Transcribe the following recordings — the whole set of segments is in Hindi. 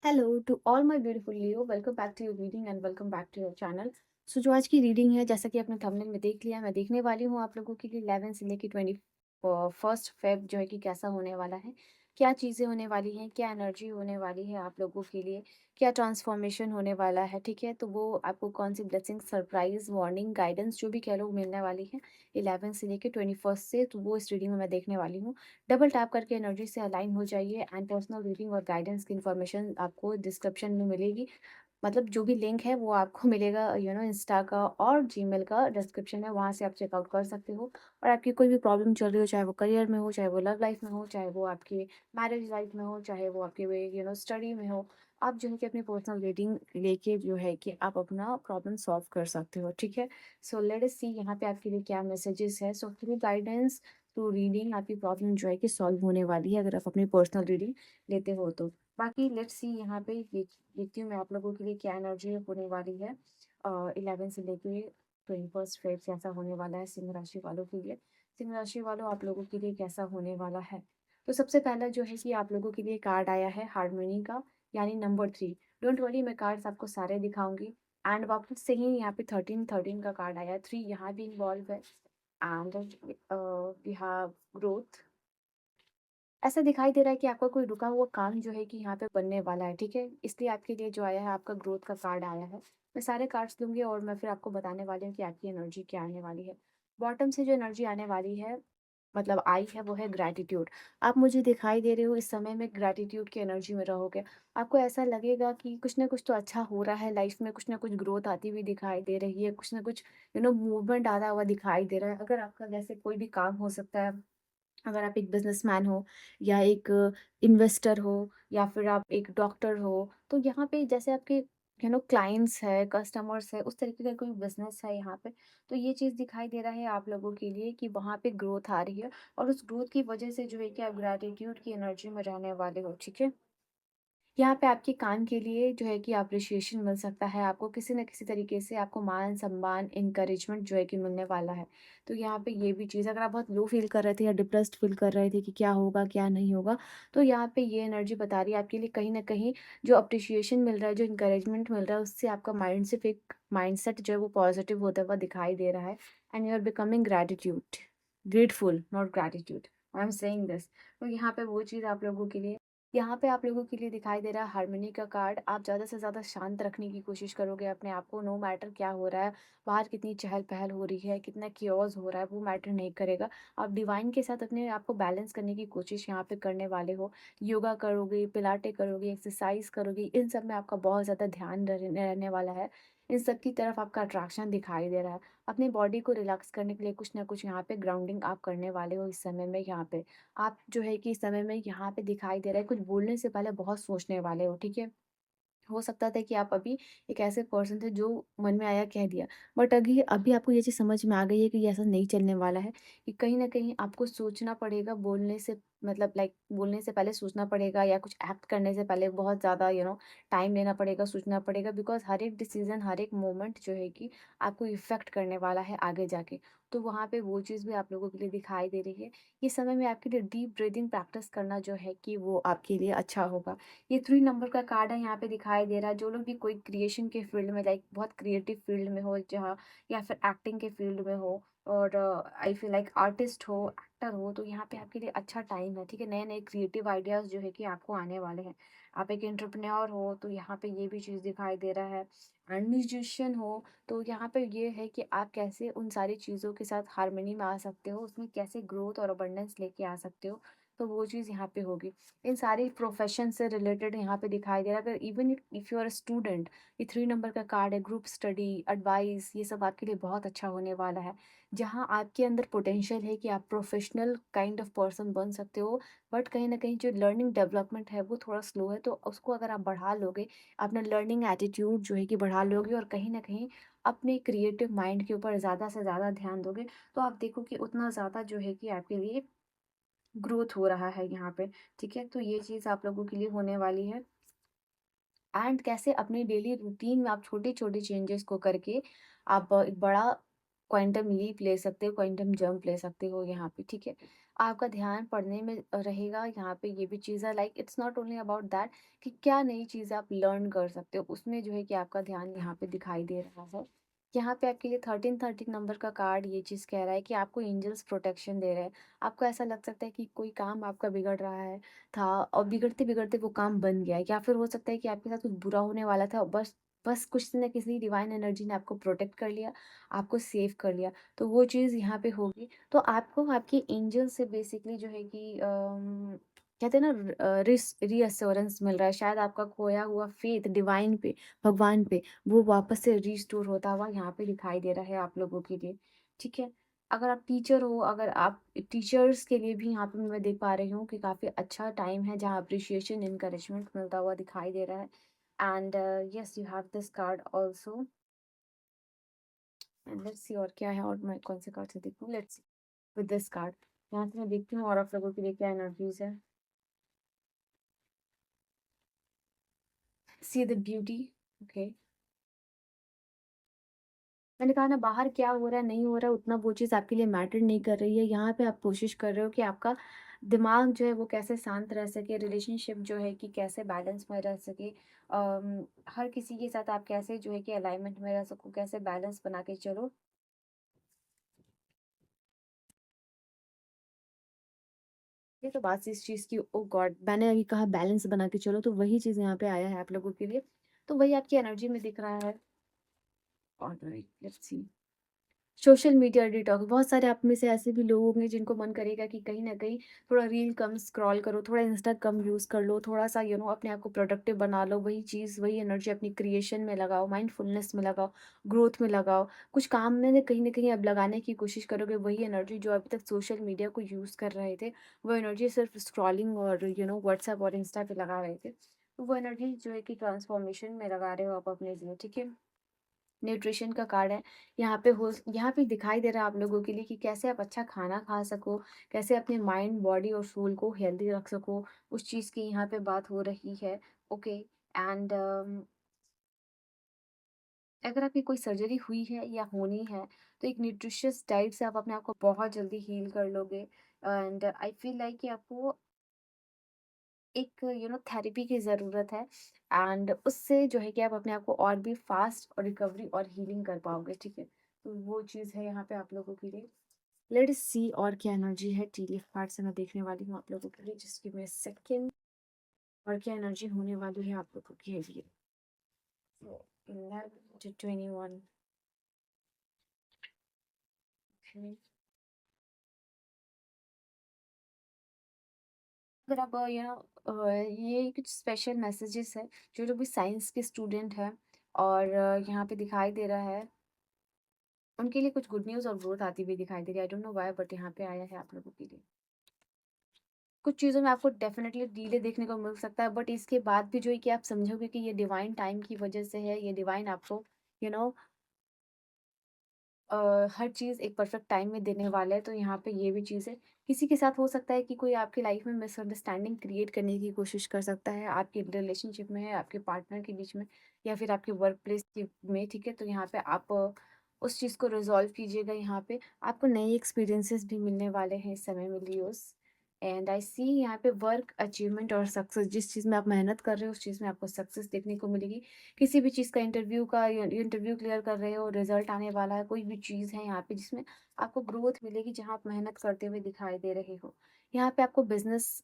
Hello to all my beautiful Leo, welcome back to your reading and welcome back to your channel. So जो आज की रीडिंग है, जैसा कि आपने थंबनेल में देख लिया, मैं देखने वाली हूँ आप लोगों के लिए 11 से लेकर 21 फेब जो है कि कैसा होने वाला है, क्या चीज़ें होने वाली हैं, क्या एनर्जी होने वाली है आप लोगों के लिए, क्या ट्रांसफॉर्मेशन होने वाला है। ठीक है, तो वो आपको कौन सी ब्लेसिंग, सरप्राइज, वार्निंग, गाइडेंस जो भी कह लो मिलने वाली है 11 से लेकर 21 से, तो वो इस रीडिंग में मैं देखने वाली हूँ। डबल टैप करके एनर्जी से अलाइन हो जाइए एंड पर्सनल रीडिंग और गाइडेंस की इन्फॉर्मेशन आपको डिस्क्रिप्शन में मिलेगी। मतलब जो भी लिंक है वो आपको मिलेगा इंस्टा का और जीमेल का डिस्क्रिप्शन है, वहाँ से आप चेकआउट कर सकते हो। और आपकी कोई भी प्रॉब्लम चल रही हो, चाहे वो करियर में हो, चाहे वो लव लाइफ में हो, चाहे वो आपकी मैरिज लाइफ में हो, चाहे वो आपके स्टडी में हो, आप जो है कि अपनी पर्सनल रीडिंग लेके जो है कि आप अपना प्रॉब्लम सॉल्व कर सकते हो। ठीक है, सो लेट अस सी यहाँ पे आपके लिए क्या मैसेजेस है। So through guidance, through reading आपकी प्रॉब्लम जो है कि सॉल्व होने वाली है, अगर आप अपनी पर्सनल रीडिंग लेते हो तो। बाकी लेट्स सी यहाँ पे देखती हूँ मैं आप लोगों के लिए क्या एनर्जी होने वाली है 11 से लेके 21 फेब कैसा होने वाला है सिंह राशि वालों के लिए। सिंह राशि वालों, आप लोगों के लिए कैसा होने वाला है। तो सबसे पहला जो है कि आप लोगों के लिए कार्ड आया है हारमोनी का, यानी नंबर 3। डोंट वरी, मैं कार्ड्स आपको सारे दिखाऊंगी। एंड वापस से ही यहाँ पे 13 का कार्ड आया है, 3 यहाँ भी इन्वॉल्व है। And we have growth. ऐसा दिखाई दे रहा है कि आपका कोई रुका हुआ काम जो है कि यहाँ पे बनने वाला है। ठीक है, इसलिए आपके लिए जो आया है आपका ग्रोथ का कार्ड आया है। मैं सारे कार्ड्स लूंगी और मैं फिर आपको बताने वाली हूँ कि आपकी एनर्जी क्या आने वाली है। बॉटम से जो एनर्जी आने वाली है, मतलब आई है, वो है ग्रैटिट्यूड। आप मुझे दिखाई दे रहे हो इस समय में ग्रैटिट्यूड की एनर्जी में रहोगे। आपको ऐसा लगेगा कि कुछ ना कुछ तो अच्छा हो रहा है लाइफ में, कुछ ना कुछ ग्रोथ आती हुई दिखाई दे रही है, कुछ ना कुछ मूवमेंट आता हुआ दिखाई दे रहा है। अगर आपका जैसे कोई भी काम हो सकता है, अगर आप एक बिजनेसमैन हो या एक इन्वेस्टर हो या फिर आप एक डॉक्टर हो, तो यहाँ पे जैसे आपके क्लाइंट्स है, कस्टमर्स है, उस तरीके का कोई बिजनेस है यहाँ पे, तो ये चीज़ दिखाई दे रहा है आप लोगों के लिए कि वहाँ पे ग्रोथ आ रही है। और उस ग्रोथ की वजह से जो है कि आप ग्रैटिट्यूड की एनर्जी में रहने वाले हो। ठीक है, यहाँ पे आपके काम के लिए जो है कि अप्रिशिएशन मिल सकता है, आपको किसी न किसी तरीके से आपको मान सम्मान, इनकरेजमेंट जो है कि मिलने वाला है। तो यहाँ पे ये भी चीज़, अगर आप बहुत लो फील कर रहे थे या डिप्रेस्ड फील कर रहे थे कि क्या होगा क्या नहीं होगा, तो यहाँ पे ये एनर्जी बता रही है आपके लिए कहीं ना कहीं जो अप्रिशिएशन मिल रहा है, जो इंकरेजमेंट मिल रहा है, उससे आपका माइंड से एक माइंडसेट जो है वो पॉजिटिव होता हुआ दिखाई दे रहा है। And you are becoming gratitude, grateful, not gratitude, I am saying this. तो यहाँ पे वो चीज़ आप लोगों के लिए, यहाँ पे आप लोगों के लिए दिखाई दे रहा है हार्मनी का कार्ड। आप ज़्यादा से ज़्यादा शांत रखने की कोशिश करोगे अपने आप को, नो मैटर क्या हो रहा है, बाहर कितनी चहल पहल हो रही है, कितना क्योस हो रहा है, वो मैटर नहीं करेगा। आप डिवाइन के साथ अपने आप को बैलेंस करने की कोशिश यहाँ पे करने वाले हो। योगा करोगे, पिलाटे करोगे, एक्सरसाइज करोगे, इन सब में आपका बहुत ज़्यादा ध्यान रहने वाला है। इन सब की तरफ आपका अट्रैक्शन दिखाई दे रहा है। अपनी बॉडी को रिलैक्स करने के लिए कुछ ना कुछ यहाँ पे ग्राउंडिंग आप करने वाले हो इस समय में। यहाँ पे आप जो है कि इस समय में यहाँ पे दिखाई दे रहा है कुछ बोलने से पहले बहुत सोचने वाले हो। ठीक है, हो सकता था कि आप अभी एक ऐसे पर्सन थे जो मन में आया कह दिया, बट अभी अभी आपको ये चीज़ समझ में आ गई है कि ये ऐसा नहीं चलने वाला है, कि कहीं ना कहीं आपको सोचना पड़ेगा बोलने से, मतलब लाइक बोलने से पहले सोचना पड़ेगा, या कुछ एक्ट करने से पहले बहुत ज़्यादा टाइम लेना पड़ेगा, सोचना पड़ेगा, बिकॉज हर एक डिसीजन, हर एक मोमेंट जो है कि आपको इफेक्ट करने वाला है आगे जाके। तो वहाँ पे वो चीज़ भी आप लोगों के लिए दिखाई दे रही है। ये समय में आपके लिए डीप ब्रीदिंग प्रैक्टिस करना जो है कि वो आपके लिए अच्छा होगा। ये 3 का कार्ड है, यहाँ पे दिखाई दे रहा है जो लोग भी कोई क्रिएशन के फील्ड में, लाइक बहुत क्रिएटिव फील्ड में हो जहाँ, या फिर एक्टिंग के फील्ड में हो, और आई फील लाइक आर्टिस्ट हो, एक्टर हो, तो यहाँ पे आपके लिए अच्छा टाइम है। ठीक है, नए नए क्रिएटिव आइडियाज जो है कि आपको आने वाले हैं। आप एक एंटरप्रेन्योर हो तो यहाँ पे ये भी चीज़ दिखाई दे रहा है। एंड म्यूजिशियन हो तो यहाँ पे ये है कि आप कैसे उन सारी चीज़ों के साथ हारमोनी में आ सकते हो, उसमें कैसे ग्रोथ और अबंडेंस लेके आ सकते हो, तो वो चीज़ यहाँ पे होगी। इन सारी प्रोफेशन से रिलेटेड यहाँ पे दिखाई दे रहा है। अगर even if you are a student, ये 3 का कार्ड है, ग्रुप स्टडी, एडवाइस, ये सब आपके लिए बहुत अच्छा होने वाला है। जहाँ आपके अंदर पोटेंशियल है कि आप प्रोफेशनल काइंड ऑफ पर्सन बन सकते हो, बट कहीं ना कहीं जो लर्निंग डेवलपमेंट है वो थोड़ा स्लो है, तो उसको अगर आप बढ़ा लोगे, अपना लर्निंग एटीट्यूड जो है कि बढ़ा लोगे, और कहीं ना कहीं अपने क्रिएटिव माइंड के ऊपर ज़्यादा से ज़्यादा ध्यान दोगे, तो आप देखो कि उतना ज़्यादा जो है कि आपके लिए ग्रोथ हो रहा है यहाँ पे। ठीक है, तो ये चीज़ आप लोगों के लिए होने वाली है। एंड कैसे अपने डेली रूटीन में आप छोटे छोटे चेंजेस को करके आप एक बड़ा क्वांटम लीप ले सकते हो, क्वांटम जंप ले सकते हो यहाँ पे। ठीक है, आपका ध्यान पढ़ने में रहेगा। यहाँ पे ये भी चीज़ है, like it's not only about that कि क्या नई चीज़ें आप लर्न कर सकते हो, उसमें जो है कि आपका ध्यान यहाँ पे दिखाई दे रहा है। यहाँ पे आपके लिए 13 नंबर का कार्ड ये चीज़ कह रहा है कि आपको एंजल्स प्रोटेक्शन दे रहे हैं। आपको ऐसा लग सकता है कि कोई काम आपका बिगड़ रहा है था और बिगड़ते बिगड़ते वो काम बन गया है, या फिर हो सकता है कि आपके साथ कुछ बुरा होने वाला था, बस बस कुछ न किसी डिवाइन एनर्जी ने आपको प्रोटेक्ट कर लिया, आपको सेव कर लिया। तो वो चीज़ यहाँ पे होगी। तो आपको आपके एंजल से बेसिकली जो है कि कहते हैं ना, रीअश्योरेंस मिल रहा है। शायद आपका खोया हुआ फेथ डिवाइन पे, भगवान पे, वो वापस से रिस्टोर होता हुआ यहाँ पे दिखाई दे रहा है आप लोगों के लिए। ठीक है। अगर आप टीचर हो, अगर आप टीचर्स के लिए भी यहाँ पे मैं देख पा रही हूँ कि काफ़ी अच्छा टाइम है जहाँ अप्रिशिएशन इनकरेजमेंट मिलता हुआ दिखाई दे रहा है। And yes, you have this card also. And let's see और क्या है, और मैं कौन से कार्ड से देखूँ। Let's see with this card. यहाँ से मैं देखती हूँ और आप लोगों के लिए क्या एनर्जीज है। See the beauty. ओके। मैंने कहा ना, बाहर क्या हो रहा है नहीं हो रहा है उतना वो चीज़ आपके लिए मैटर नहीं कर रही है। यहाँ पे आप कोशिश कर रहे हो कि आपका दिमाग जो है वो कैसे शांत रह सके, रिलेशनशिप जो है कि कैसे बैलेंस में रह सके, हर किसी के साथ आप कैसे जो है कि अलाइनमेंट में रह सको, कैसे बैलेंस बना के चलो। ये तो बात इस चीज़ की, ओ गॉड, मैंने अभी कहा बैलेंस बना के चलो, तो वही चीज़ यहाँ पे आया है आप लोगों के लिए। तो वही आपकी एनर्जी में दिख रहा है। Alright, let's see. Social media detox. बहुत सारे आप में से ऐसे भी लोग होंगे जिनको मन करेगा कि कहीं न कहीं थोड़ा रील कम स्क्रॉल करो, थोड़ा इंस्टा कम यूज़ कर लो, थोड़ा-सा अपने आप को प्रोडक्टिव बना लो। वही चीज़, वही एनर्जी अपनी क्रिएशन में लगाओ, माइंडफुलनेस में लगाओ, ग्रोथ में लगाओ। कुछ काम में ना कहीं न कहीं अब लगाने की कोशिश करोगे, वही एनर्जी जो अभी तक सोशल मीडिया को यूज़ कर रहे थे, वो एनर्जी सिर्फ़ स्क्रॉलिंग और व्हाट्सएप और इंस्टा पे लगा रहे थे। तो वो एनर्जी जो है कि ट्रांसफॉर्मेशन में लगा रहे हो आप अपने लिए, ठीक है? न्यूट्रिशन का कार्ड है। यहाँ पे दिखाई दे रहा है आप लोगों के लिए कि कैसे आप अच्छा खाना खा सको, कैसे अपने माइंड, बॉडी और सोल को हेल्दी रख सको, उस चीज़ की यहाँ पे बात हो रही है। ओके। एंड अगर आपकी कोई सर्जरी हुई है या होनी है, तो एक न्यूट्रिशियस डाइट से आप अपने आप को बहुत जल्दी हील कर लोगे। एंड आई फील लाइक कि आपको एक थेरेपी की ज़रूरत है, एंड उससे जो है कि आप अपने आप को और भी फास्ट और रिकवरी और हीलिंग कर पाओगे, ठीक है? तो वो चीज़ है यहाँ पे आप लोगों के लिए। लेट अस सी और क्या एनर्जी है टी लीफ कार्ड से मैं देखने वाली हूँ आप लोगों के लिए। Just give me a second. और क्या एनर्जी होने वाली है आप लोगों के लिए। So 11 to 21। Okay। अगर आप ये कुछ स्पेशल मैसेजेस है जो लोग भी साइंस के स्टूडेंट हैं, और यहाँ पे दिखाई दे रहा है उनके लिए कुछ गुड न्यूज़ और ग्रोथ आती हुई दिखाई दे रही है। I don't know why, but यहाँ पे आया है आप लोगों के लिए। कुछ चीज़ों में आपको डेफिनेटली डिले देखने को मिल सकता है, बट इसके बाद भी जो है कि आप समझोगे कि ये डिवाइन टाइम की वजह से है, ये डिवाइन आपको यू नो हर चीज़ एक परफेक्ट टाइम में देने वाला है। तो यहाँ पे ये भी चीज़ है। किसी के साथ हो सकता है कि कोई आपकी लाइफ में मिसअंडरस्टैंडिंग क्रिएट करने की कोशिश कर सकता है, आपके रिलेशनशिप में है, आपके पार्टनर के बीच में, या फिर आपके वर्क प्लेस में, ठीक है? तो यहाँ पे आप उस चीज़ को रिजॉल्व कीजिएगा। यहाँ पे आपको नए एक्सपीरियंसेस भी मिलने वाले हैं इस समय में, लियोस। एंड आई सी यहाँ पे वर्क अचीवमेंट और सक्सेस, जिस चीज़ में आप मेहनत कर रहे हो उस चीज़ में आपको सक्सेस देखने को मिलेगी। किसी भी चीज़ का इंटरव्यू क्लियर कर रहे हो, रिजल्ट आने वाला है, कोई भी चीज़ है यहाँ पे जिसमें आपको ग्रोथ मिलेगी, जहाँ आप मेहनत करते हुए दिखाई दे रहे हो। यहाँ पे आपको बिजनेस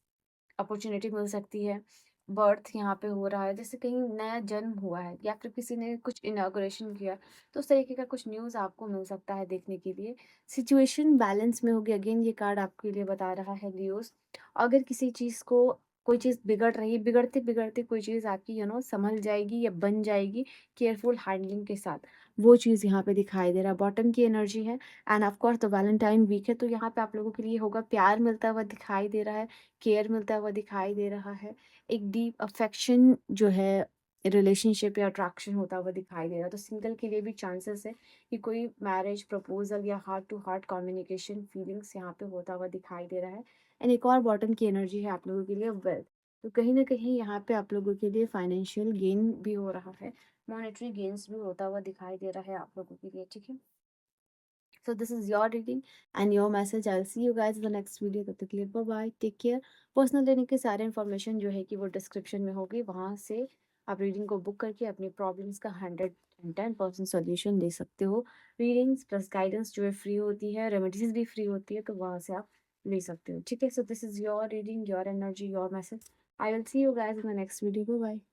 अपॉर्चुनिटी मिल सकती है। बर्थ यहाँ पे हो रहा है, जैसे कहीं नया जन्म हुआ है या फिर किसी ने कुछ इनॉग्रेशन किया, तो उस तरीके का कुछ न्यूज़ आपको मिल सकता है देखने के लिए। सिचुएशन बैलेंस में होगी, अगेन ये कार्ड आपके लिए बता रहा है लियोस। अगर किसी चीज़ को, कोई चीज़ बिगड़ रही है, बिगड़ते बिगड़ते कोई चीज़ आपकी संभल जाएगी या बन जाएगी केयरफुल हैंडलिंग के साथ। वो चीज़ यहाँ पे दिखाई दे रहा है। बॉटम की एनर्जी है, and of course the Valentine week है, तो यहाँ पे आप लोगों के लिए होगा, प्यार मिलता हुआ दिखाई दे रहा है, केयर मिलता हुआ दिखाई दे रहा है, एक डीप अफेक्शन जो है, रिलेशनशिप या अट्रैक्शन होता हुआ दिखाई दे रहा है। तो सिंगल के लिए भी चांसेस है कि कोई मैरिज प्रपोजल या heart to heart communication feelings यहाँ पे होता हुआ दिखाई दे रहा है। एंड एक और बॉटम की एनर्जी है आप लोगों के लिए, वेल्थ। तो कहीं ना कहीं यहाँ पे आप लोगों के लिए फाइनेंशियल गेन भी हो रहा है, मॉनेटरी गेन्स भी होता हुआ दिखाई दे रहा है आप लोगों के लिए, ठीक है? So this is your reading and your message. I'll see you guys in the next video. तब तक के लिए bye bye, take care. Personal training के सारे इन्फॉर्मेशन जो है कि वो डिस्क्रिप्शन में होगी, वहाँ से आप रीडिंग को बुक करके अपनी प्रॉब्लम्स का 110% सोल्यूशन दे सकते हो। रीडिंग्स प्लस गाइडेंस जो है फ्री होती है, रेमेडीज भी फ्री होती है, तो वहाँ से आप ले सकते हो। ठीक है, so this is your reading, your energy, your message. I will see you guys in the next video. Bye bye.